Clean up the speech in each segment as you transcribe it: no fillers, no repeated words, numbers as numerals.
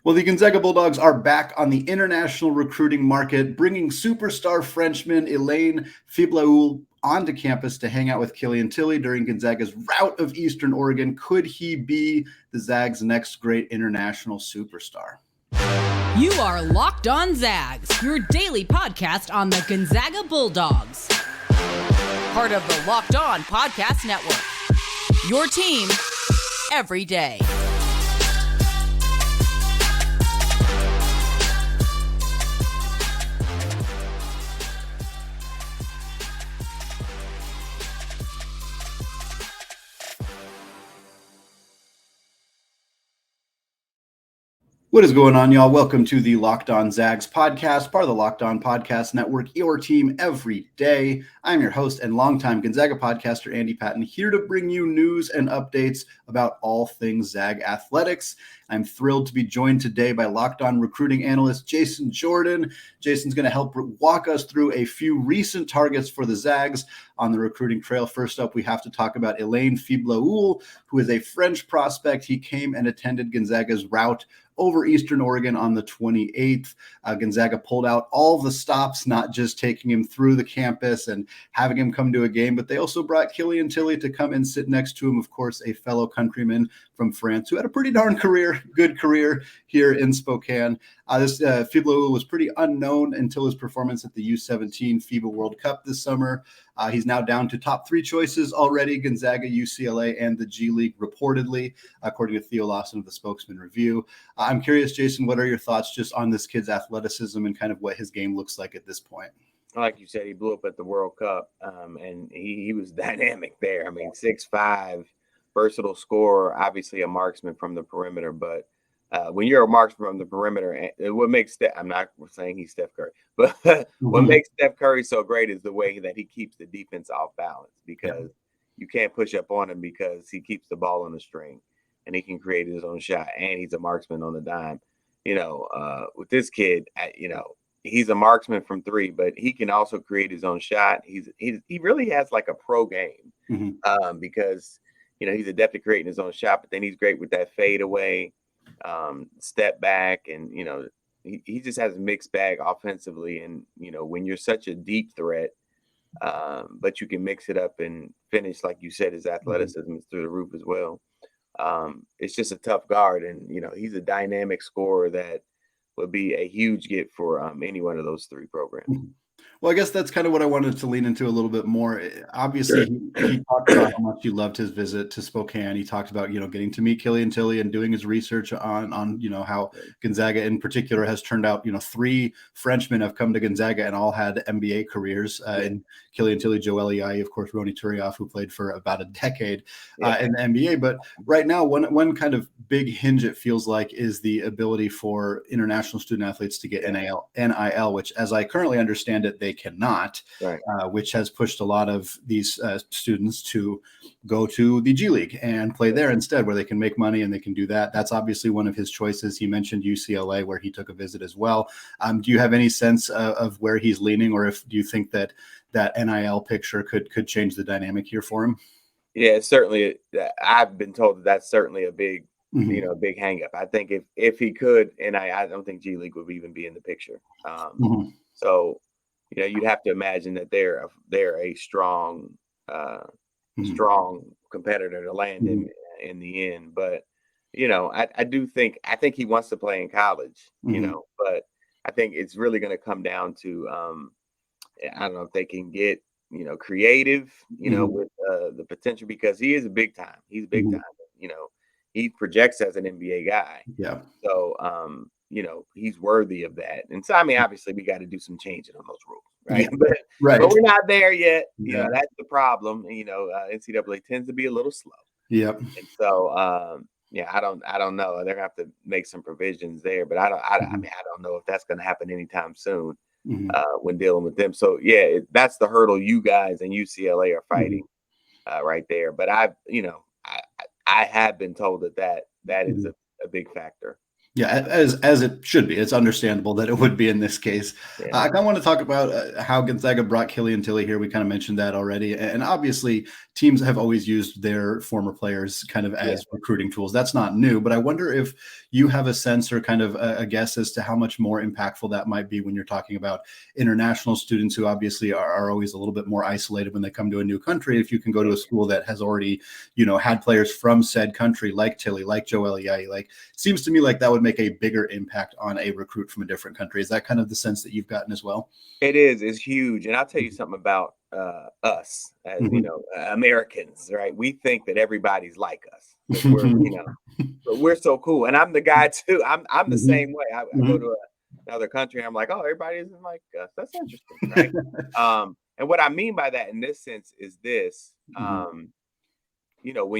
Well, the Gonzaga Bulldogs are back on the international recruiting market, bringing superstar Frenchman Ilane Fibleuil onto campus to hang out with Killian Tillie during Gonzaga's rout of Eastern Oregon. Could he be the Zags' next great international superstar? You are Locked On Zags, your daily podcast on the Gonzaga Bulldogs. Part of the Locked On Podcast Network. Your team every day. What is going on, y'all? Welcome to the Locked On Zags podcast, part of the Locked On Podcast Network, your team every day. I'm your host and longtime Gonzaga podcaster, Andy Patton, here to bring you news and updates about all things Zag athletics. I'm thrilled to be joined today by Locked On recruiting analyst Jason Jordan. Jason's going to help walk us through a few recent targets for the Zags on the recruiting trail. First up, we have to talk about Ilane Fibleuil, who is a French prospect. He came and attended Gonzaga's route over Eastern Oregon on the 28th. Gonzaga pulled out all the stops, not just taking him through the campus and having him come to a game, but they also brought Killian Tillie to come and sit next to him, of course, a fellow countryman from France who had a pretty darn good career here in Spokane. This Fibleuil was pretty unknown until his performance at the U17 FIBA World Cup this summer. He's now down to top three choices already: Gonzaga, UCLA, and the G League, reportedly, according to Theo Lawson of the Spokesman Review. I'm curious, Jason, what are your thoughts just on this kid's athleticism and kind of what his game looks like at this point? Like you said, he blew up at the World Cup, and he was dynamic there. I mean, 6'5", versatile scorer, obviously a marksman from the perimeter, but when you're a marksman from the perimeter, what makes I'm not saying he's Steph Curry, but what makes Steph Curry so great is the way that he keeps the defense off balance, because you can't push up on him because he keeps the ball on the string and he can create his own shot, and he's a marksman on the dime. With this kid, he's a marksman from three, but he can also create his own shot. He really has like a pro game because he's adept at creating his own shot, but then he's great with that fadeaway, step back, and he just has a mixed bag offensively. And when you're such a deep threat, but you can mix it up and finish, like you said, his athleticism is through the roof as well. It's just a tough guard, and he's a dynamic scorer that would be a huge get for any one of those three programs. Well, I guess that's kind of what I wanted to lean into a little bit more. Obviously, he talked about how much he loved his visit to Spokane. He talked about, getting to meet Killian Tillie and doing his research on how Gonzaga in particular has turned out. Three Frenchmen have come to Gonzaga and all had NBA careers. And Killian Tillie, Joel Ayayi, of course, Rony Turiaf, who played for about a decade in the NBA. But right now, one kind of big hinge, it feels like, is the ability for international student athletes to get NIL, which, as I currently understand it, they cannot, which has pushed a lot of these students to go to the G League and play there instead, where they can make money and they can do that. That's obviously one of his choices. He mentioned UCLA, where he took a visit as well. Do you have any sense of where he's leaning, or do you think that NIL picture could change the dynamic here for him? Yeah, certainly. I've been told that's certainly a big, big hang up. I think if he could, and I don't think G League would even be in the picture. So, you'd have to imagine that they're a strong competitor to land in the end. But I think he wants to play in college. But I think it's really going to come down to I don't know if they can get creative with the potential, because he is a big time. He's big time. He projects as an NBA guy. Yeah. So he's worthy of that. And so, I mean, obviously we got to do some changing on those rules, right? Yeah. But we're not there yet. That's the problem. NCAA tends to be a little slow. Yep. And so, I don't know. They're gonna have to make some provisions there, but I don't know if that's going to happen anytime soon when dealing with them. So that's the hurdle you guys and UCLA are fighting right there. But I have been told that is a big factor. Yeah, as it should be. It's understandable that it would be in this case. Yeah. I kind of want to talk about how Gonzaga brought Killian Tillie here. We kind of mentioned that already. And obviously, teams have always used their former players kind of as recruiting tools. That's not new. But I wonder if you have a sense or kind of a guess as to how much more impactful that might be when you're talking about international students who obviously are always a little bit more isolated when they come to a new country. If you can go to a school that has already, had players from said country like Tillie, like Joe Eliai, like seems to me like that would make a bigger impact on a recruit from a different country. Is that kind of the sense that you've gotten as well? It is. It's huge. And I'll tell you something about us as, Americans, right? We think that everybody's like us. But we're so cool. And I'm the guy too. I'm the same way. I go to another country and I'm like, oh, everybody isn't like us. That's interesting, right? And what I mean by that in this sense is this, when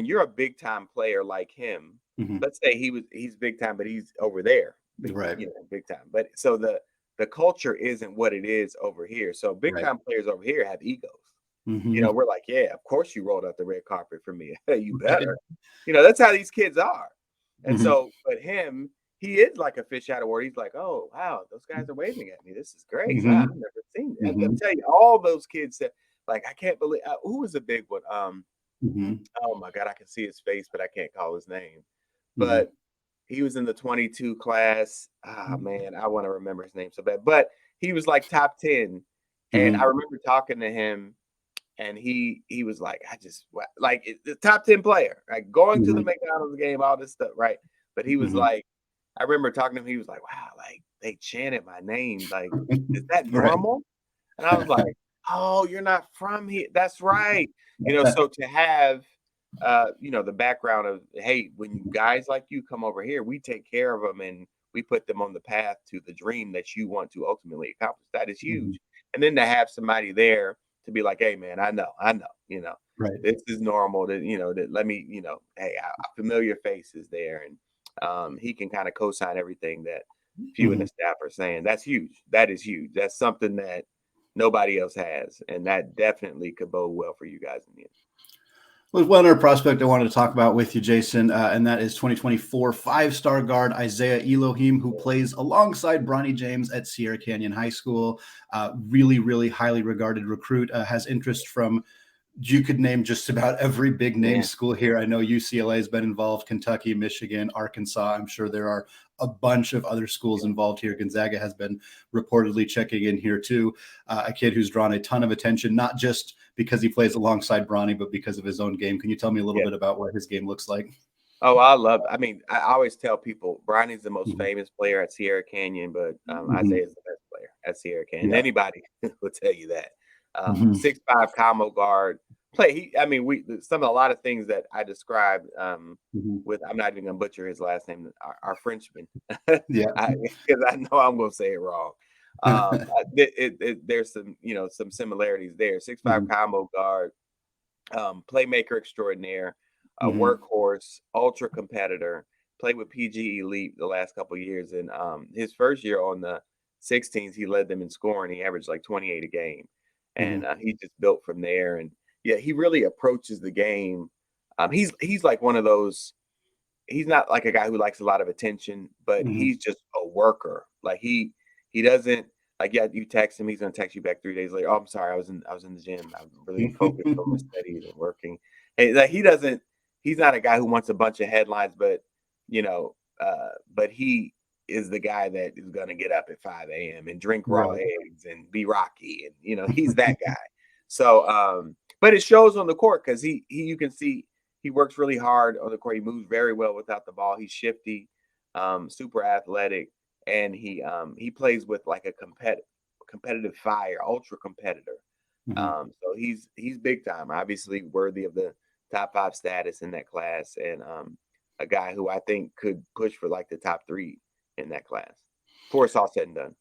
you're a big time player like him, let's say he's big time, but he's over there, Right. Big time. But so the culture isn't what it is over here. So big time players over here have egos. We're like, yeah, of course you rolled out the red carpet for me. You better. That's how these kids are. And so, but him, he is like a fish out of water. He's like, oh, wow, those guys are waving at me. This is great. Wow, I've never seen that. I'll tell you, all those kids said, like, I can't believe, who was a big one? Oh my God, I can see his face, but I can't call his name. But he was in the 22 class. Man, I want to remember his name so bad. But he was like top 10. And I remember talking to him, and he was like, the top 10 player, like going to the McDonald's game, all this stuff, right? But he was like, I remember talking to him, he was like, wow, like they chanted my name. Like, is that normal? And I was like, oh, you're not from here. That's right. So to have the background of, hey, when guys like you come over here, we take care of them and we put them on the path to the dream that you want to ultimately accomplish. That is huge. And then to have somebody there to be like, hey, man, I know, this is normal. That let me, hey, a familiar face is there, and he can kind of co-sign everything that you and the staff are saying. That's huge. That is huge. That's something that nobody else has, and that definitely could bode well for you guys in the end. There's one other prospect I wanted to talk about with you, Jason, and that is 2024 five-star guard Isaiah Elohim, who plays alongside Bronny James at Sierra Canyon High School. Really, really highly regarded recruit, has interest from, you could name just about every big name school here. I know UCLA has been involved, Kentucky, Michigan, Arkansas. I'm sure there are a bunch of other schools involved here. Gonzaga has been reportedly checking in here too. A kid who's drawn a ton of attention, not just because he plays alongside Bronny, but because of his own game. Can you tell me a little bit about what his game looks like? Oh, I love it. I mean, I always tell people Bronny's the most famous player at Sierra Canyon, but Isaiah's the best player at Sierra Canyon. Yeah. Anybody will tell you that. 6'5" combo guard. A lot of things that I described with, I'm not even gonna butcher his last name, our Frenchman. Yeah, because I know I'm gonna say it wrong. There's some similarities there. 6'5" combo guard, playmaker extraordinaire, a workhorse, ultra competitor. Played with PG Elite the last couple of years, and his first year on the 16s, he led them in scoring. He averaged like 28 a game, and he just built from there. And yeah, he really approaches the game. He's like one of those. He's not like a guy who likes a lot of attention, but he's just a worker. Like he doesn't like. Yeah, you text him, he's gonna text you back 3 days later. Oh, I'm sorry, I was in the gym. I'm really focused on my studies and working. And like he's not a guy who wants a bunch of headlines, but but he is the guy that is gonna get up at 5 a.m. and drink raw eggs and be Rocky, and he's that guy. So, but it shows on the court because you can see he works really hard on the court. He moves very well without the ball. He's shifty, super athletic, and he plays with like a competitive fire, ultra competitor. So he's big time, obviously worthy of the top 5 status in that class, and a guy who I think could push for like the top 3 in that class before it's all said and done.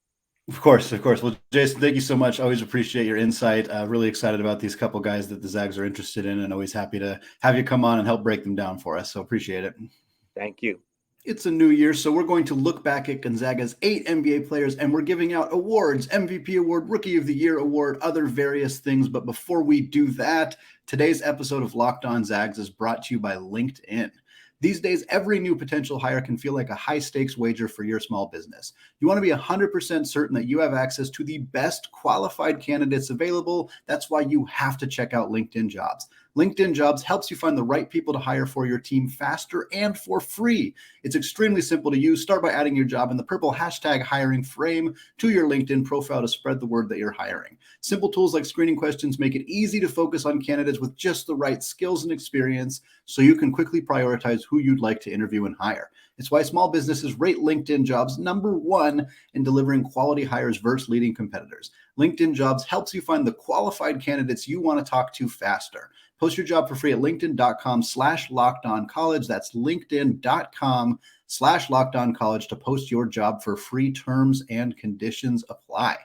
Of course. Well, Jason, thank you so much. Always appreciate your insight. Really excited about these couple guys that the Zags are interested in, and always happy to have you come on and help break them down for us. So appreciate it. Thank you. It's a new year, so we're going to look back at Gonzaga's 8 NBA players, and we're giving out awards, MVP award, Rookie of the Year award, other various things. But before we do that, today's episode of Locked On Zags is brought to you by LinkedIn. These days, every new potential hire can feel like a high-stakes wager for your small business. You want to be 100% certain that you have access to the best qualified candidates available. That's why you have to check out LinkedIn Jobs. LinkedIn Jobs helps you find the right people to hire for your team faster and for free. It's extremely simple to use. Start by adding your job in the purple hashtag hiring frame to your LinkedIn profile to spread the word that you're hiring. Simple tools like screening questions make it easy to focus on candidates with just the right skills and experience so you can quickly prioritize who you'd like to interview and hire. It's why small businesses rate LinkedIn Jobs #1 in delivering quality hires versus leading competitors. LinkedIn Jobs helps you find the qualified candidates you want to talk to faster. Post your job for free at linkedin.com/lockedoncollege. That's linkedin.com/lockedoncollege to post your job for free. Terms and conditions apply.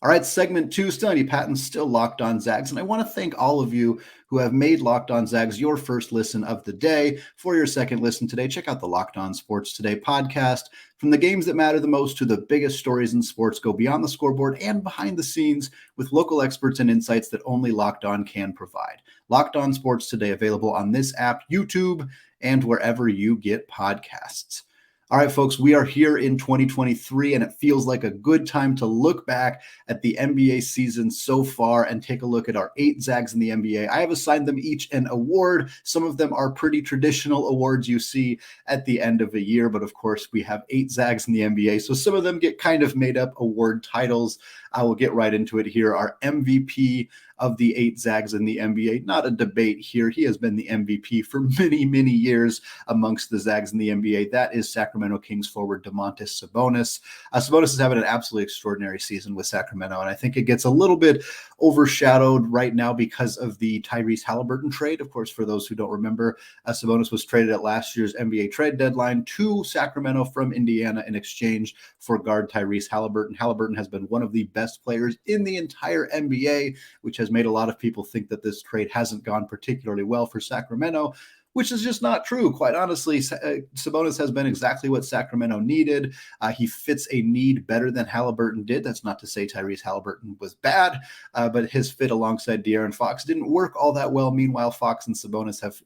All right, segment 2, still Andy Patton, still Locked On Zags. And I want to thank all of you who have made Locked On Zags your first listen of the day. For your second listen today, check out the Locked On Sports Today podcast. From the games that matter the most to the biggest stories in sports, go beyond the scoreboard and behind the scenes with local experts and insights that only Locked On can provide. Locked On Sports Today, available on this app, YouTube, and wherever you get podcasts. All right, folks, we are here in 2023, and it feels like a good time to look back at the NBA season so far and take a look at our 8 Zags in the NBA. I have assigned them each an award. Some of them are pretty traditional awards you see at the end of a year, but of course, we have 8 Zags in the NBA, so some of them get kind of made up award titles. I will get right into it here. Our MVP of the 8 Zags in the NBA. Not a debate here. He has been the MVP for many, many years amongst the Zags in the NBA. That is Sacramento Kings forward Domantas Sabonis. Sabonis is having an absolutely extraordinary season with Sacramento, and I think it gets a little bit overshadowed right now because of the Tyrese Halliburton trade. Of course, for those who don't remember, Sabonis was traded at last year's NBA trade deadline to Sacramento from Indiana in exchange for guard Tyrese Halliburton. Halliburton has been one of the best players in the entire NBA, which has made a lot of people think that this trade hasn't gone particularly well for Sacramento, which is just not true. Quite honestly, Sabonis has been exactly what Sacramento needed. He fits a need better than Halliburton did. That's not to say Tyrese Halliburton was bad, but his fit alongside De'Aaron Fox didn't work all that well. Meanwhile, Fox and Sabonis have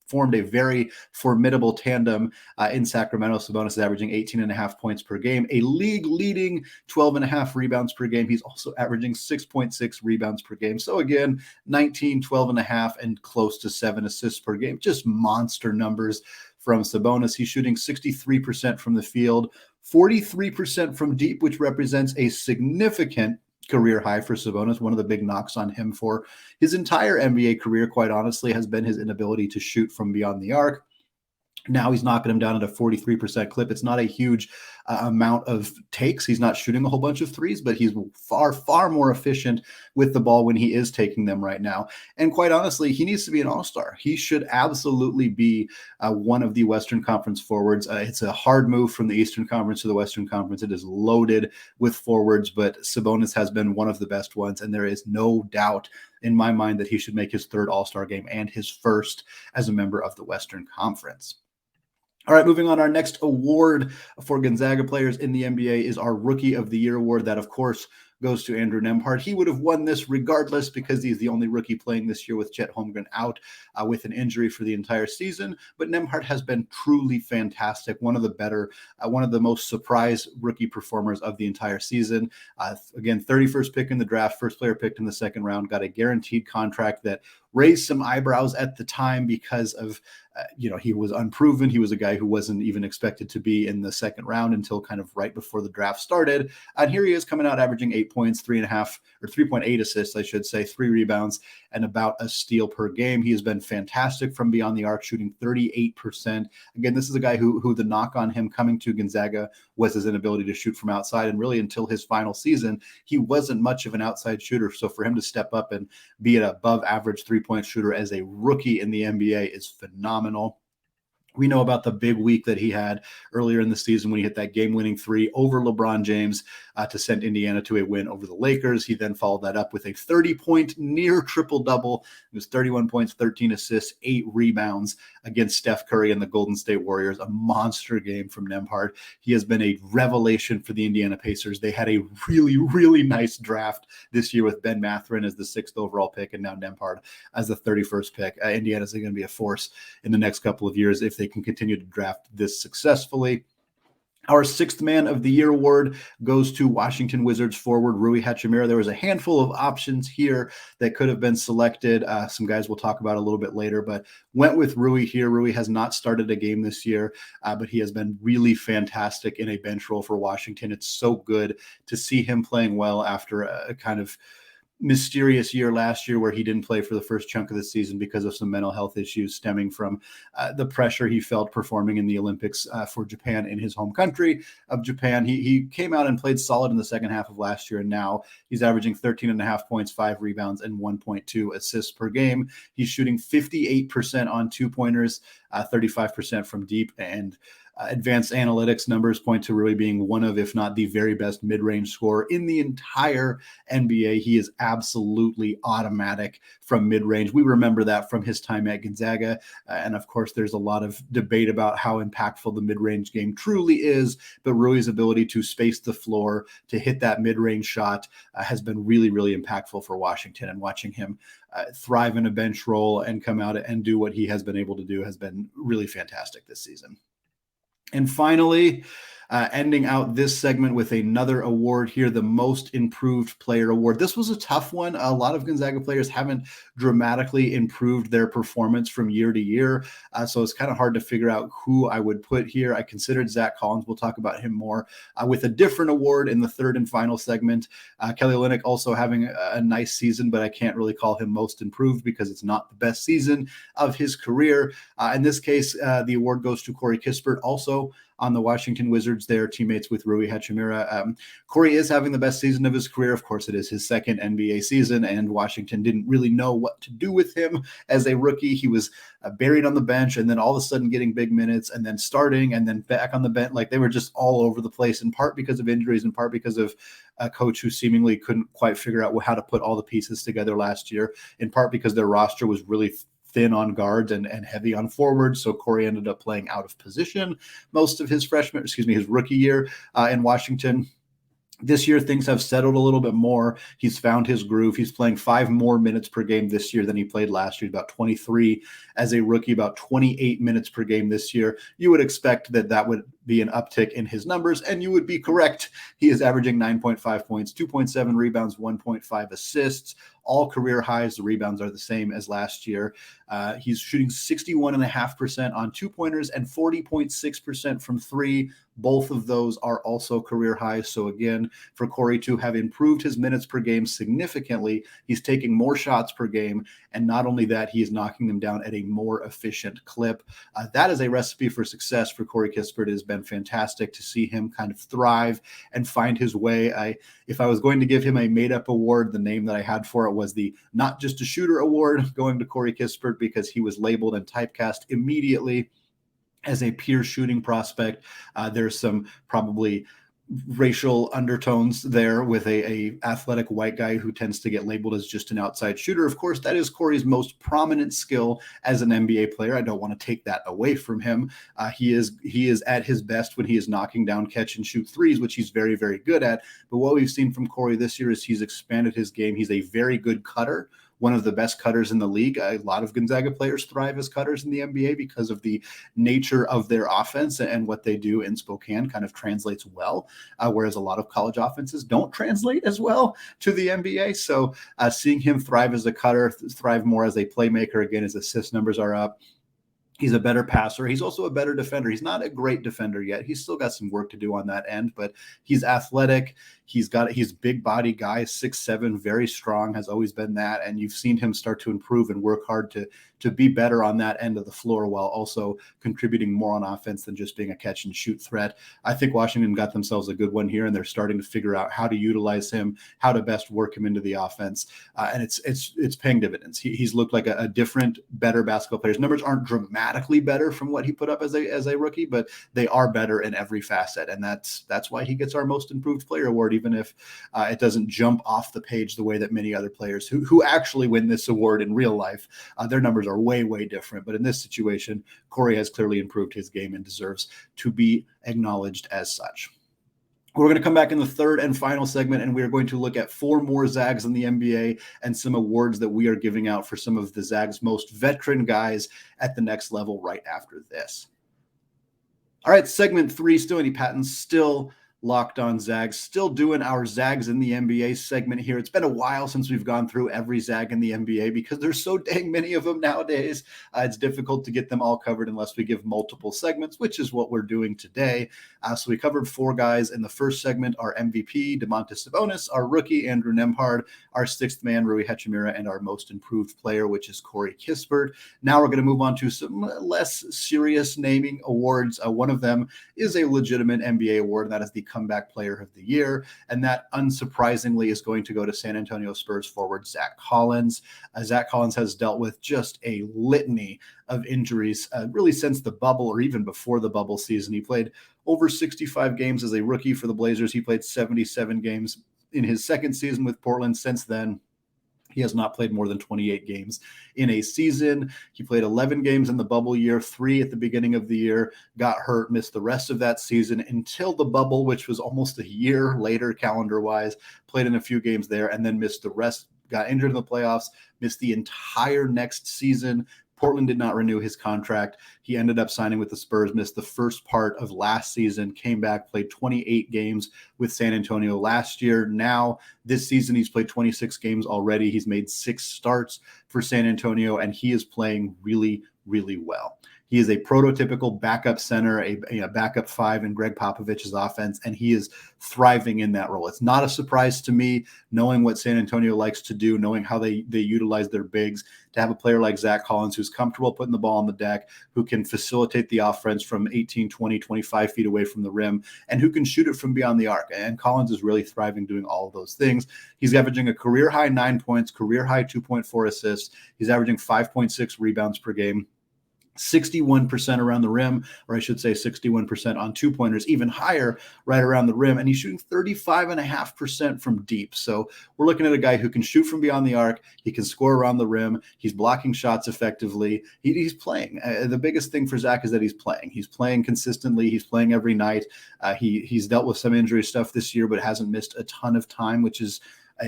formed a very formidable tandem in Sacramento. Sabonis is averaging 18.5 points per game, a league-leading 12.5 rebounds per game. He's also averaging 6.6 rebounds per game. So again, 19, 12.5, and close to 7 assists per game. Just monster numbers from Sabonis. He's shooting 63% from the field, 43% from deep, which represents a significant career high for Sabonis. One of the big knocks on him for his entire NBA career, quite honestly, has been his inability to shoot from beyond the arc. Now he's knocking him down at a 43% clip. It's not a huge amount of takes. He's not shooting a whole bunch of threes, but he's far, far more efficient with the ball when he is taking them right now. And quite honestly, he needs to be an all-star. He should absolutely be one of the Western Conference forwards. It's a hard move from the Eastern Conference to the Western Conference. It is loaded with forwards, but Sabonis has been one of the best ones, and there is no doubt in my mind that he should make his 3rd all-star game and his 1st as a member of the Western Conference. All right, moving on. Our next award for Gonzaga players in the NBA is our Rookie of the Year award. That, of course, goes to Andrew Nembhard. He would have won this regardless because he's the only rookie playing this year with Chet Holmgren out with an injury for the entire season. But Nembhard has been truly fantastic. One of the better, one of the most surprise rookie performers of the entire season. Again, 31st pick in the draft, first player picked in the 2nd round, got a guaranteed contract that raised some eyebrows at the time because of, he was unproven. He was a guy who wasn't even expected to be in the 2nd round until kind of right before the draft started. And here he is coming out averaging 8 points, 3.8 assists, I should say, 3 rebounds, and about a steal per game. He has been fantastic from beyond the arc, shooting 38%. Again, this is a guy who the knock on him coming to Gonzaga was his inability to shoot from outside. And really until his final season, he wasn't much of an outside shooter. So for him to step up and be an above average 3-point shooter as a rookie in the NBA is phenomenal. We know about the big week that he had earlier in the season when he hit that game-winning three over LeBron James to send Indiana to a win over the Lakers. He then followed that up with a 30-point near triple-double. It was 31 points, 13 assists, 8 rebounds against Steph Curry and the Golden State Warriors, a monster game from Nembhard. He has been a revelation for the Indiana Pacers. They had a really, really nice draft this year with Ben Mathurin as the 6th overall pick and now Nembhard as the 31st pick. Indiana's going to be a force in the next couple of years if they can continue to draft this successfully. Our 6th Man of the Year award goes to Washington Wizards forward Rui Hachimura. There was a handful of options here that could have been selected. Some guys we'll talk about a little bit later, but went with Rui here. Rui has not started a game this year, but he has been really fantastic in a bench role for Washington. It's so good to see him playing well after a kind of mysterious year last year where he didn't play for the first chunk of the season because of some mental health issues stemming from the pressure he felt performing in the Olympics for Japan in his home country of Japan. He came out and played solid in the second half of last year, and now he's averaging 13.5 points, 5 rebounds, and 1.2 assists per game. He's shooting 58% on 2-pointers, 35% from deep, and advanced analytics numbers point to Rui being one of, if not the very best mid-range scorer in the entire NBA. He is absolutely automatic from mid-range. We remember that from his time at Gonzaga. And of course, there's a lot of debate about how impactful the mid-range game truly is, but Rui's ability to space the floor, to hit that mid-range shot has been really, really impactful for Washington. And watching him thrive in a bench role and come out and do what he has been able to do has been really fantastic this season. And finally, ending out this segment with another award here, the Most Improved Player Award. This was a tough one. A lot of Gonzaga players haven't dramatically improved their performance from year to year, so it's kind of hard to figure out who I would put here. I considered Zach Collins. We'll talk about him more with a different award in the third and final segment. Kelly Olynyk also having a nice season, but I can't really call him Most Improved because it's not the best season of his career. In this case, the award goes to Corey Kispert, also on the Washington Wizards. They're teammates with Rui Hachimura. Corey is having the best season of his career. Of course, it is his second NBA season, and Washington didn't really know what to do with him as a rookie. He was buried on the bench, and then all of a sudden getting big minutes, and then starting, and then back on the bench. Like, they were just all over the place, in part because of injuries, in part because of a coach who seemingly couldn't quite figure out how to put all the pieces together last year, in part because their roster was really thin on guards and heavy on forwards. So Corey ended up playing out of position most of his his rookie year in Washington. This year, things have settled a little bit more. He's found his groove. He's playing 5 more minutes per game this year than he played last year, about 23 as a rookie, about 28 minutes per game this year. You would expect that would be an uptick in his numbers, and you would be correct. He is averaging 9.5 points, 2.7 rebounds, 1.5 assists, all career highs. The rebounds are the same as last year. He's shooting 61.5% on 2-pointers and 40.6% from 3. Both of those are also career highs. So again, for Corey to have improved his minutes per game significantly, he's taking more shots per game. And not only that, he is knocking them down at a more efficient clip. That is a recipe for success for Corey Kispert. It has been fantastic to see him kind of thrive and find his way. If I was going to give him a made-up award, the name that I had for it was the Not Just a Shooter Award, going to Corey Kispert, because he was labeled and typecast immediately as a pure shooting prospect. There's some probably racial undertones there with a athletic white guy who tends to get labeled as just an outside shooter. Of course, that is Corey's most prominent skill as an NBA player. I don't want to take that away from him. He is at his best when he is knocking down catch and shoot threes, which he's very, very good at. But what we've seen from Corey this year is he's expanded his game. He's a very good cutter, one of the best cutters in the league. A lot of Gonzaga players thrive as cutters in the NBA because of the nature of their offense, and what they do in Spokane kind of translates well, whereas a lot of college offenses don't translate as well to the NBA. So seeing him thrive as a cutter, thrive more as a playmaker, again, his assist numbers are up. He's a better passer. He's also a better defender. He's not a great defender yet. He's still got some work to do on that end, but he's athletic. He's big body guy, 6'7", very strong, has always been that. And you've seen him start to improve and work hard to to be better on that end of the floor while also contributing more on offense than just being a catch and shoot threat. I think Washington got themselves a good one here, and they're starting to figure out how to utilize him, how to best work him into the offense. And it's paying dividends. He's looked like a different, better basketball player. His numbers aren't dramatically better from what he put up as a rookie, but they are better in every facet. And that's why he gets our most improved player award, even if it doesn't jump off the page the way that many other players who actually win this award in real life, their numbers are way, way different. But in this situation, Corey has clearly improved his game and deserves to be acknowledged as such. We're going to come back in the third and final segment, and we are going to look at 4 more Zags in the NBA and some awards that we are giving out for some of the Zags' most veteran guys at the next level right after this. All right, segment 3, still Andy Patton, still Locked On Zags, still doing our Zags in the NBA segment here. It's been a while since we've gone through every Zag in the NBA because there's so dang many of them nowadays. It's difficult to get them all covered unless we give multiple segments, which is what we're doing today. So we covered 4 guys in the first segment: our MVP, Domantas Sabonis, our rookie, Andrew Nembhard, our 6th man, Rui Hachimura, and our most improved player, which is Corey Kispert. Now we're going to move on to some less serious naming awards. One of them is a legitimate NBA award, and that is the Comeback Player of the Year, and that unsurprisingly is going to go to San Antonio Spurs forward Zach Collins. Zach Collins has dealt with just a litany of injuries really since the bubble, or even before the bubble season. He played over 65 games as a rookie for the Blazers. He played 77 games in his second season with Portland. Since then, he has not played more than 28 games in a season. He played 11 games in the bubble year, 3 at the beginning of the year, got hurt, missed the rest of that season until the bubble, which was almost a year later calendar-wise, played in a few games there, and then missed the rest, got injured in the playoffs, missed the entire next season. Portland did not renew his contract. He ended up signing with the Spurs, missed the first part of last season, came back, played 28 games with San Antonio last year. Now, this season, he's played 26 games already. He's made 6 starts for San Antonio, and he is playing really, really well. He is a prototypical backup center, a backup 5 in Greg Popovich's offense, and he is thriving in that role. It's not a surprise to me, knowing what San Antonio likes to do, knowing how they utilize their bigs, to have a player like Zach Collins who's comfortable putting the ball on the deck, who can facilitate the offense from 18, 20, 25 feet away from the rim, and who can shoot it from beyond the arc. And Collins is really thriving doing all of those things. He's averaging a career-high 9 points, career-high 2.4 assists. He's averaging 5.6 rebounds per game, 61% around the rim, or I should say 61% on 2-pointers, even higher right around the rim. And he's shooting 35.5% from deep. So we're looking at a guy who can shoot from beyond the arc. He can score around the rim. He's blocking shots effectively. He's playing. The biggest thing for Zach is that he's playing. He's playing consistently. He's playing every night. He's dealt with some injury stuff this year, but hasn't missed a ton of time, which is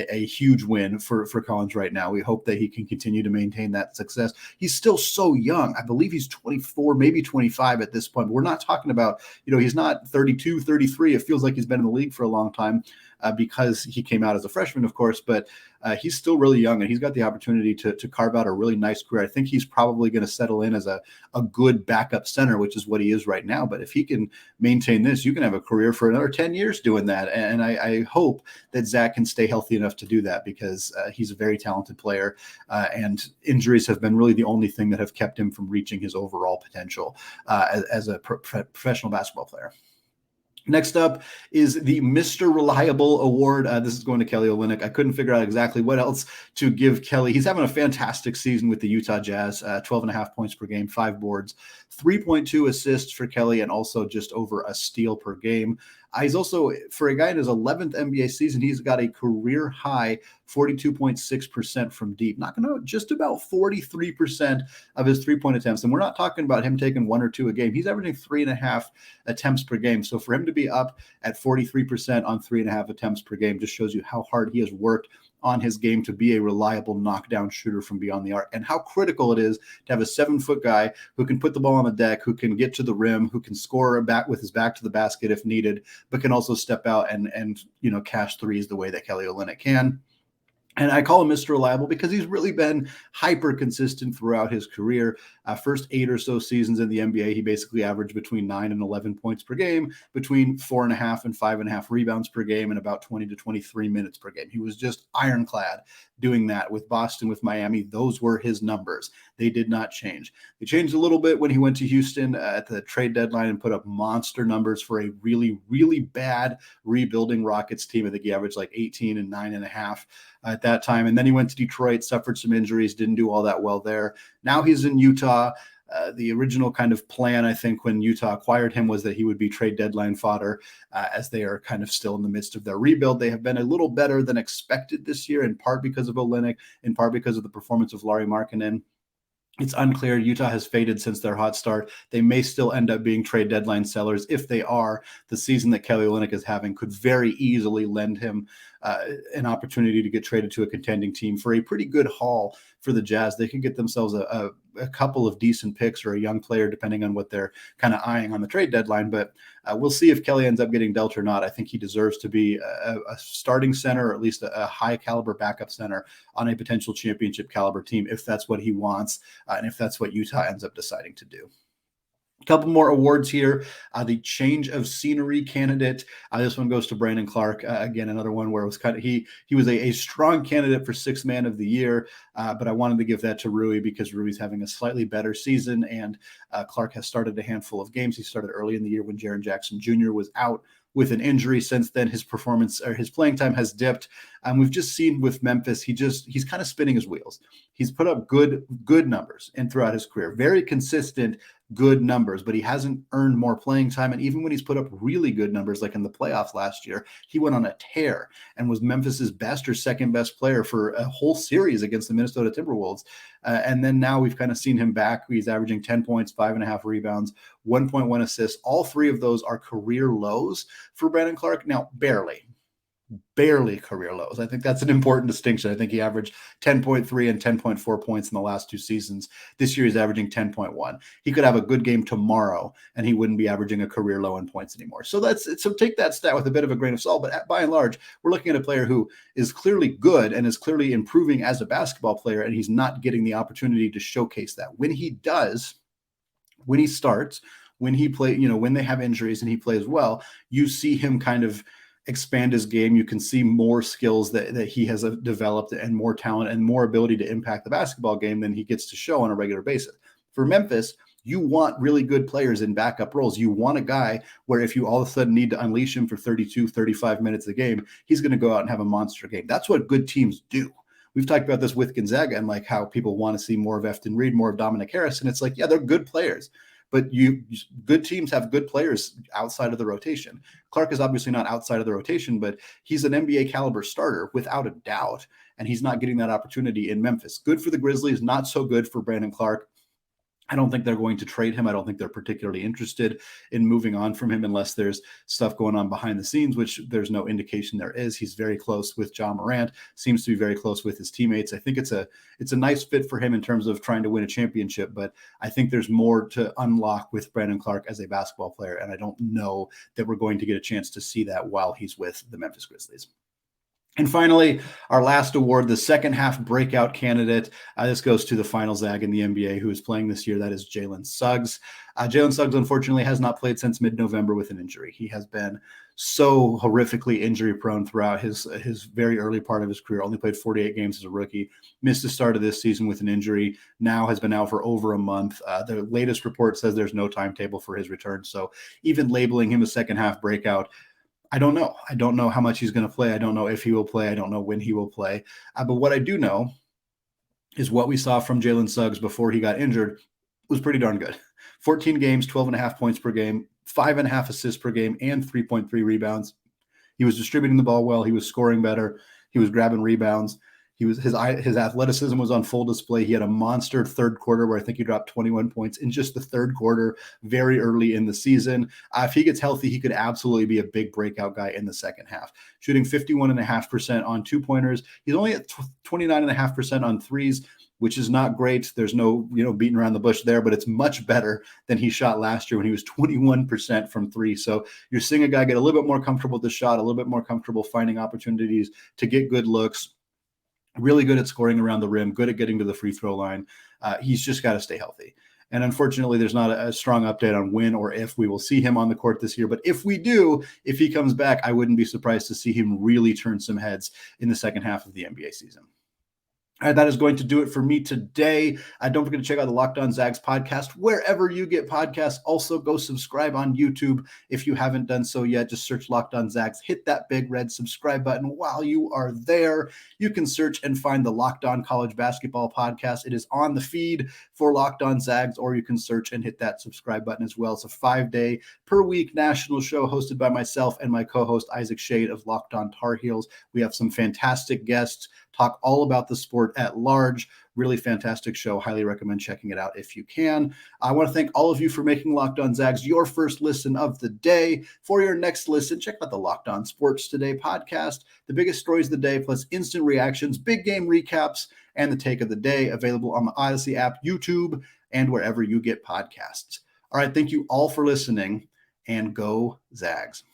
a huge win for Collins right now. We hope that he can continue to maintain that success. He's still so young. I believe he's 24, maybe 25 at this point. But we're not talking about, he's not 32, 33. It feels like he's been in the league for a long time because he came out as a freshman, of course, but he's still really young, and he's got the opportunity to carve out a really nice career. I think he's probably going to settle in as a good backup center, which is what he is right now. But if he can maintain this, you can have a career for another 10 years doing that. And I hope that Zach can stay healthy enough to do that, because he's a very talented player, and injuries have been really the only thing that have kept him from reaching his overall potential as a professional basketball player. Next up is the Mr. Reliable Award. This is going to Kelly Olynyk. I couldn't figure out exactly what else to give Kelly. He's having a fantastic season with the Utah Jazz, 12.5 points per game, 5 boards, 3.2 assists for Kelly, and also just over a steal per game. He's also, for a guy in his 11th NBA season, he's got a career high 42.6% from deep, knocking out just about 43% of his 3-point attempts. And we're not talking about him taking 1 or 2 a game. He's averaging 3.5 attempts per game. So for him to be up at 43% on 3.5 attempts per game just shows you how hard he has worked on his game to be a reliable knockdown shooter from beyond the arc, and how critical it is to have a 7-foot guy who can put the ball on the deck, who can get to the rim, who can score back with his back to the basket if needed, but can also step out and cash threes the way that Kelly Olynyk can. And I call him Mr. Reliable because he's really been hyper consistent throughout his career. First 8 or so seasons in the NBA, he basically averaged between 9 and 11 points per game, between 4.5 and 5.5 rebounds per game, and about 20 to 23 minutes per game. He was just ironclad doing that with Boston, with Miami. Those were his numbers. They did not change. They changed a little bit when he went to Houston at the trade deadline and put up monster numbers for a really, really bad rebuilding Rockets team. I think he averaged like 18 and 9.5 at that time. And then he went to Detroit, suffered some injuries, didn't do all that well there. Now he's in Utah. The original kind of plan, I think, when Utah acquired him was that he would be trade deadline fodder as they are kind of still in the midst of their rebuild. They have been a little better than expected this year, in part because of Olynyk, in part because of the performance of Lauri Markkanen. It's unclear. Utah has faded since their hot start. They may still end up being trade deadline sellers. If they are, the season that Kelly Olynyk is having could very easily lend him an opportunity to get traded to a contending team for a pretty good haul for the Jazz. They could get themselves a couple of decent picks or a young player, depending on what they're kind of eyeing on the trade deadline. But we'll see if Kelly ends up getting dealt or not. I think he deserves to be a starting center, or at least a high caliber backup center on a potential championship caliber team, if that's what he wants and if that's what Utah ends up deciding to do. A couple more awards here. The change of scenery candidate. This one goes to Brandon Clarke. Again, another one where it was kind of he was a strong candidate for sixth man of the year, but I wanted to give that to Rui because Rui's having a slightly better season, and Clarke has started a handful of games. He started early in the year when Jaren Jackson Jr. was out with an injury. Since then, his performance or his playing time has dipped. We've just seen with Memphis, he's kind of spinning his wheels. He's put up good numbers and throughout his career, very consistent, good numbers, but he hasn't earned more playing time. And even when he's put up really good numbers, like in the playoffs last year, he went on a tear and was Memphis's best or second best player for a whole series against the Minnesota Timberwolves. And then now we've kind of seen him back. He's averaging 10 points, 5.5 rebounds, 1.1 assists. All three of those are career lows for Brandon Clarke. Now, barely career lows. I think that's an important distinction. I think he averaged 10.3 and 10.4 points in the last two seasons. This year he's averaging 10.1. He could have a good game tomorrow and he wouldn't be averaging a career low in points anymore. So take that stat with a bit of a grain of salt, but by and large, we're looking at a player who is clearly good and is clearly improving as a basketball player, and he's not getting the opportunity to showcase that. When he does, when he starts, when he play, when they have injuries and he plays well, you see him kind of expand his game. You can see more skills that he has developed and more talent and more ability to impact the basketball game than he gets to show on a regular basis. For Memphis, you want really good players in backup roles. You want a guy where if you all of a sudden need to unleash him for 32, 35 minutes a game, he's going to go out and have a monster game. That's what good teams do. We've talked about this with Gonzaga and like how people want to see more of Efton Reed, more of Dominic Harris. And it's like, yeah, they're good players. But good teams have good players outside of the rotation. Clarke is obviously not outside of the rotation, but he's an NBA caliber starter without a doubt, and he's not getting that opportunity in Memphis. Good for the Grizzlies, not so good for Brandon Clarke. I don't think they're going to trade him. I don't think they're particularly interested in moving on from him unless there's stuff going on behind the scenes, which there's no indication there is. He's very close with Ja Morant, seems to be very close with his teammates. I think it's a nice fit for him in terms of trying to win a championship, but I think there's more to unlock with Brandon Clarke as a basketball player, and I don't know that we're going to get a chance to see that while he's with the Memphis Grizzlies. And finally, our last award, the second half breakout candidate. This goes to the final Zag in the NBA who is playing this year. That is Jalen Suggs. Jalen Suggs, unfortunately, has not played since mid-November with an injury. He has been so horrifically injury prone throughout his very early part of his career. Only played 48 games as a rookie. Missed the start of this season with an injury. Now has been out for over a month. The latest report says there's no timetable for his return. So even labeling him a second half breakout, I don't know. I don't know how much he's going to play. I don't know if he will play. I don't know when he will play. But what I do know is what we saw from Jalen Suggs before he got injured was pretty darn good. 14 games, 12.5 points per game, 5.5 assists per game, and 3.3 rebounds. He was distributing the ball well. He was scoring better. He was grabbing rebounds. His athleticism was on full display. He had a monster third quarter where I think he dropped 21 points in just the third quarter, very early in the season. If he gets healthy, he could absolutely be a big breakout guy in the second half. Shooting 51.5% on two-pointers. He's only at 29.5% on threes, which is not great. There's no, beating around the bush there, but it's much better than he shot last year when he was 21% from three. So you're seeing a guy get a little bit more comfortable with the shot, a little bit more comfortable finding opportunities to get good looks. Really good at scoring around the rim, good at getting to the free throw line. He's just got to stay healthy. And unfortunately, there's not a strong update on when or if we will see him on the court this year. But if we do, if he comes back, I wouldn't be surprised to see him really turn some heads in the second half of the NBA season. All right, that is going to do it for me today. Don't forget to check out the Locked On Zags podcast wherever you get podcasts. Also, go subscribe on YouTube if you haven't done so yet. Just search Locked On Zags. Hit that big red subscribe button. While you are there, you can search and find the Locked On College Basketball podcast. It is on the feed for Locked On Zags, or you can search and hit that subscribe button as well. It's a 5-day per week national show hosted by myself and my co-host Isaac Shade of Locked On Tar Heels. We have some fantastic guests, talk all about the sport at large. Really fantastic show. Highly recommend checking it out if you can. I want to thank all of you for making Locked On Zags your first listen of the day. For your next listen, check out the Locked On Sports Today podcast. The biggest stories of the day, plus instant reactions, big game recaps, and the take of the day, available on the Odyssey app, YouTube, and wherever you get podcasts. All right, thank you all for listening, and go Zags.